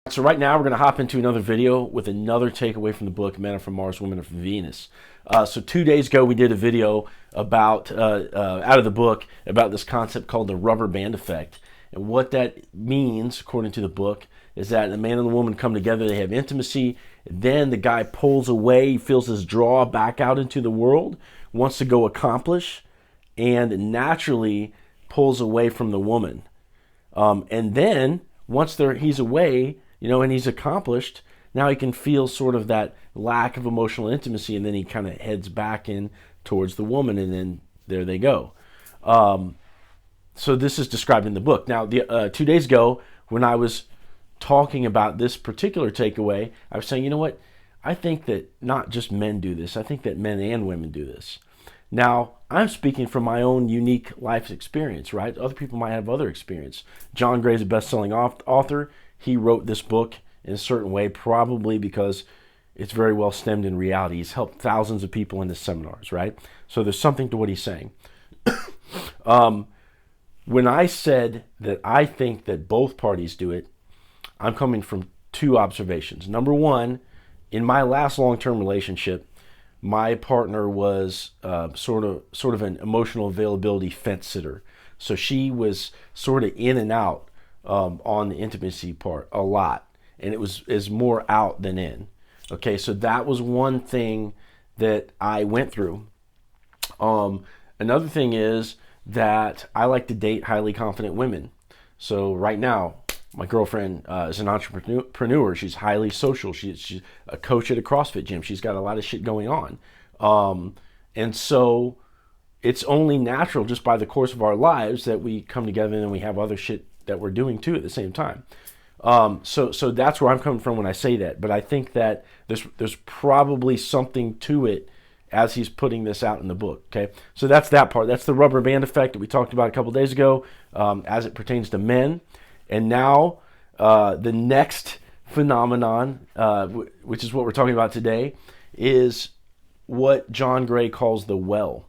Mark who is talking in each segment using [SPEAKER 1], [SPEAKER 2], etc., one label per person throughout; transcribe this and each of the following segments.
[SPEAKER 1] So right now we're going to hop into another video with another takeaway from the book, Men Are From Mars, Women Are From Venus. So 2 days ago we did a video about, out of the book, about this concept called the rubber band effect. And what that means, according to the book, is that the man and the woman come together, they have intimacy, then the guy pulls away, he feels his draw back out into the world, wants to go accomplish, and naturally pulls away from the woman. And then once he's away, and he's accomplished, now he can feel sort of that lack of emotional intimacy, and then he kind of heads back in towards the woman, and then there they go. So this is described in the book. Now, 2 days ago, when I was talking about this particular takeaway, I was saying, you know what? I think that not just men do this. I think that men and women do this. Now, I'm speaking from my own unique life experience, right? Other people might have other experience. John Gray is a best-selling author. He wrote this book in a certain way, probably because it's very well stemmed in reality. He's helped thousands of people in his seminars, right? So there's something to what he's saying. When I said that I think that both parties do it, I'm coming from two observations. Number one, in my last long-term relationship, my partner was sort of an emotional availability fence sitter. So she was sort of in and out on the intimacy part a lot, and it is more out than in. Okay, so that was one thing that I went through. Another thing is that I like to date highly confident women. So right now, my girlfriend is an entrepreneur. She's highly social. She's a coach at a CrossFit gym. She's got a lot of shit going on. And so it's only natural, just by the course of our lives, that we come together and we have other shit that we're doing too at the same time. So that's where I'm coming from when I say that. But I think that there's probably something to it as he's putting this out in the book. Okay, so that's that part. That's the rubber band effect that we talked about a couple days ago, as it pertains to men. And now the next phenomenon, which is what we're talking about today, is what John Gray calls the well.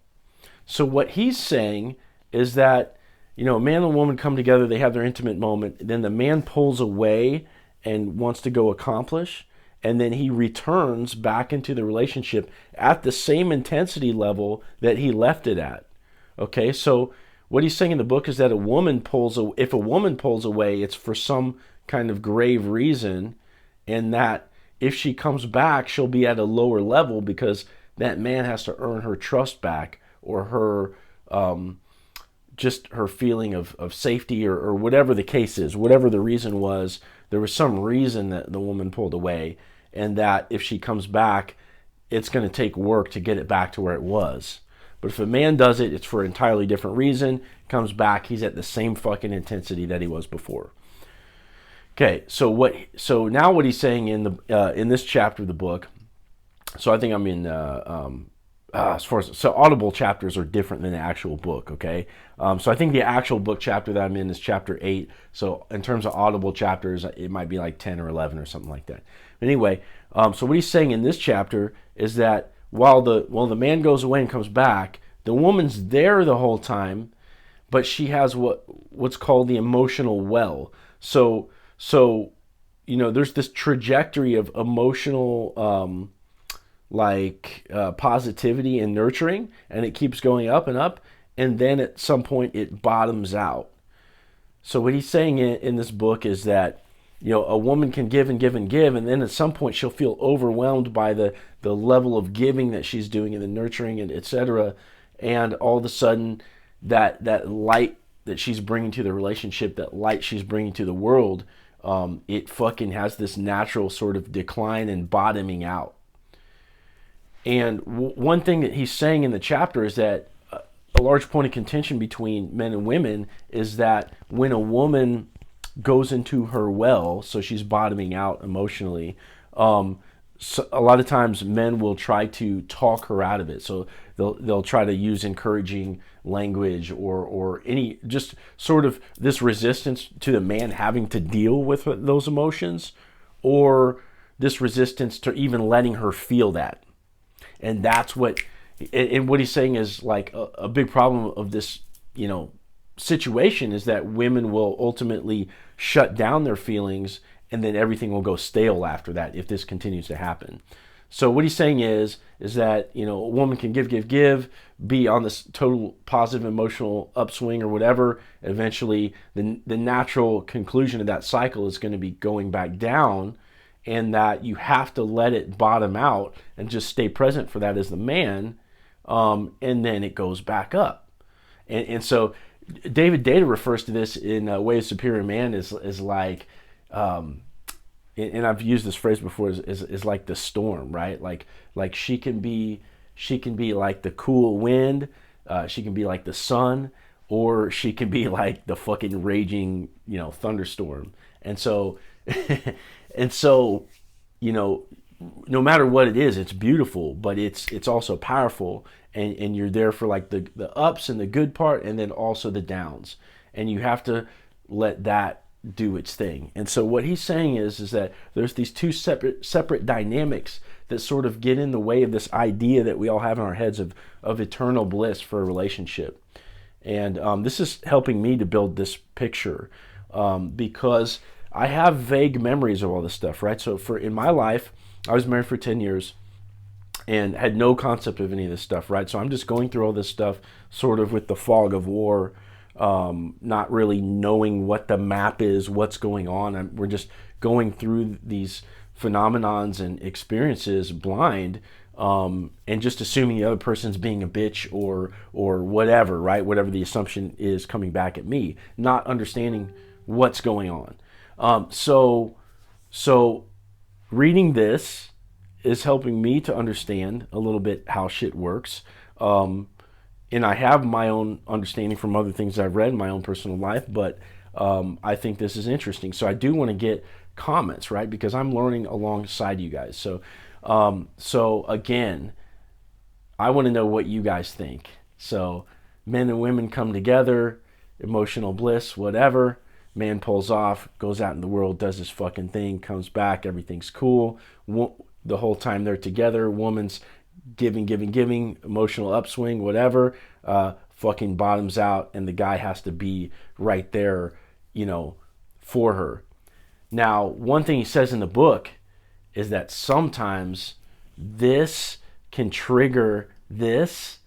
[SPEAKER 1] So what he's saying is that, a man and a woman come together, they have their intimate moment, then the man pulls away and wants to go accomplish, and then he returns back into the relationship at the same intensity level that he left it at. Okay, so what he's saying in the book is that if a woman pulls away, it's for some kind of grave reason, and that if she comes back, she'll be at a lower level because that man has to earn her trust back, or her just her feeling of safety, or whatever the case is, whatever the reason was. There was some reason that the woman pulled away, and that if she comes back, it's going to take work to get it back to where it was. But if a man does it, it's for an entirely different reason. Comes back, he's at the same fucking intensity that he was before. Okay, so now what he's saying in this chapter of the book. So I think I'm in so audible chapters are different than the actual book. Okay, so I think the actual book chapter that I'm in is chapter 8. So in terms of audible chapters, it might be like 10 or 11 or something like that. But anyway, so what he's saying in this chapter is that while the man goes away and comes back, the woman's there the whole time, but she has what's called the emotional well. So there's this trajectory of emotional positivity and nurturing, and it keeps going up and up, and then at some point it bottoms out. So what he's saying in this book is that a woman can give and give and give, and then at some point she'll feel overwhelmed by the level of giving that she's doing, and the nurturing, and etc. And all of a sudden, that light that she's bringing to the relationship, that light she's bringing to the world, it fucking has this natural sort of decline and bottoming out. And one thing that he's saying in the chapter is that a large point of contention between men and women is that when a woman goes into her well, so she's bottoming out emotionally, so a lot of times men will try to talk her out of it. So they'll try to use encouraging language, or any just sort of this resistance to the man having to deal with those emotions, or this resistance to even letting her feel that. And that's what he's saying is like a big problem of this, situation is that women will ultimately shut down their feelings and then everything will go stale after that if this continues to happen. So what he's saying is that, you know, a woman can give, be on this total positive emotional upswing or whatever. Eventually, the natural conclusion of that cycle is going to be going back down, and that you have to let it bottom out and just stay present for that as the man, and then it goes back up. And so David Data refers to this in Way of Superior Man as like, and I've used this phrase before, is like the storm, right? Like she can be like the cool wind, she can be like the sun, or she can be like the fucking raging, you know, thunderstorm. And so and so, you know, no matter what it is, it's beautiful, but it's also powerful, and you're there for like the ups and the good part, and then also the downs, and you have to let that do its thing. And so what he's saying is that there's these two separate dynamics that sort of get in the way of this idea that we all have in our heads of eternal bliss for a relationship. And this is helping me to build this picture, because I have vague memories of all this stuff, right? So in my life, I was married for 10 years and had no concept of any of this stuff, right? So I'm just going through all this stuff sort of with the fog of war, not really knowing what the map is, what's going on. We're just going through these phenomenons and experiences blind, and just assuming the other person's being a bitch or whatever, right? Whatever the assumption is coming back at me, not understanding what's going on. So reading this is helping me to understand a little bit how shit works. And I have my own understanding from other things I've read in my own personal life, but I think this is interesting. So I do want to get comments, right? Because I'm learning alongside you guys. So again, I want to know what you guys think. So men and women come together, emotional bliss, whatever. Man pulls off, goes out in the world, does his fucking thing, comes back, everything's cool. The whole time they're together, woman's giving, emotional upswing, whatever, fucking bottoms out, and the guy has to be right there, you know, for her. Now, one thing he says in the book is that sometimes this can trigger this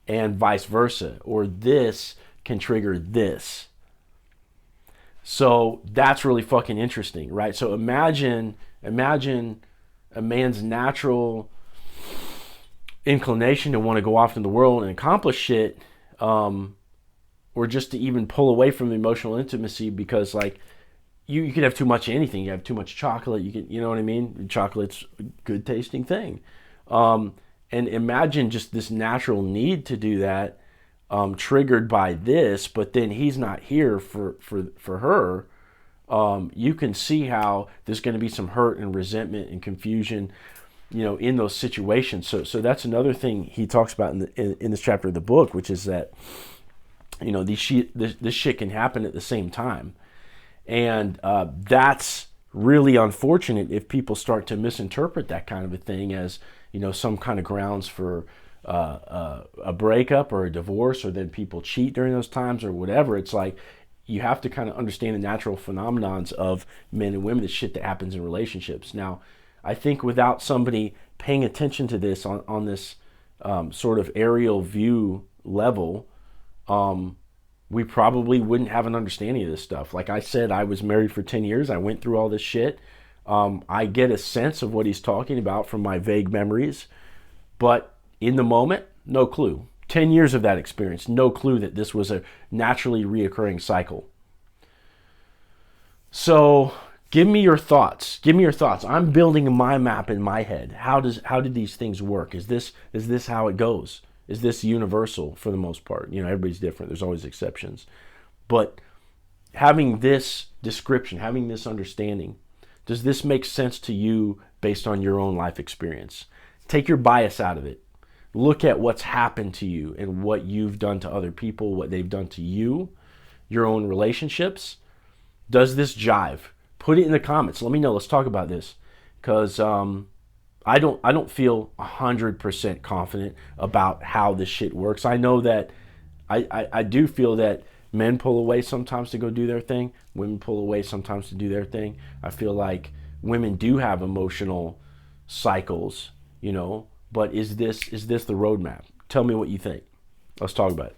[SPEAKER 1] and vice versa, or this can trigger this. So that's really fucking interesting, right? So imagine a man's natural inclination to want to go off in the world and accomplish shit, or just to even pull away from the emotional intimacy because, like, you could have too much of anything. You have too much chocolate. You know what I mean? Chocolate's a good tasting thing. And imagine just this natural need to do that, triggered by this, but then he's not here for her. You can see how there's going to be some hurt and resentment and confusion, you know, in those situations. So that's another thing he talks about in this chapter of the book, which is that, you know, this shit can happen at the same time. And that's really unfortunate if people start to misinterpret that kind of a thing as, you know, some kind of grounds for a breakup or a divorce, or then people cheat during those times or whatever. It's like, you have to kind of understand the natural phenomenons of men and women, the shit that happens in relationships. Now, I think without somebody paying attention to this on this sort of aerial view level, we probably wouldn't have an understanding of this stuff. Like I said, I was married for 10 years. I went through all this shit. I get a sense of what he's talking about from my vague memories, but in the moment, no clue. 10 years of that experience, no clue that this was a naturally reoccurring cycle. So give me your thoughts. I'm building my map in my head. How did these things work? Is this how it goes? Is this universal for the most part? You know, everybody's different. There's always exceptions. But having this description, having this understanding, does this make sense to you based on your own life experience? Take your bias out of it. Look at what's happened to you and what you've done to other people, what they've done to you, your own relationships. Does this jive? Put it in the comments. Let me know. Let's talk about this, because I don't feel 100% confident about how this shit works. I know that I do feel that Men pull away sometimes to go do their thing. Women pull away sometimes to do their thing. I feel like women do have emotional cycles, but is this the roadmap? Tell me what you think. Let's talk about it.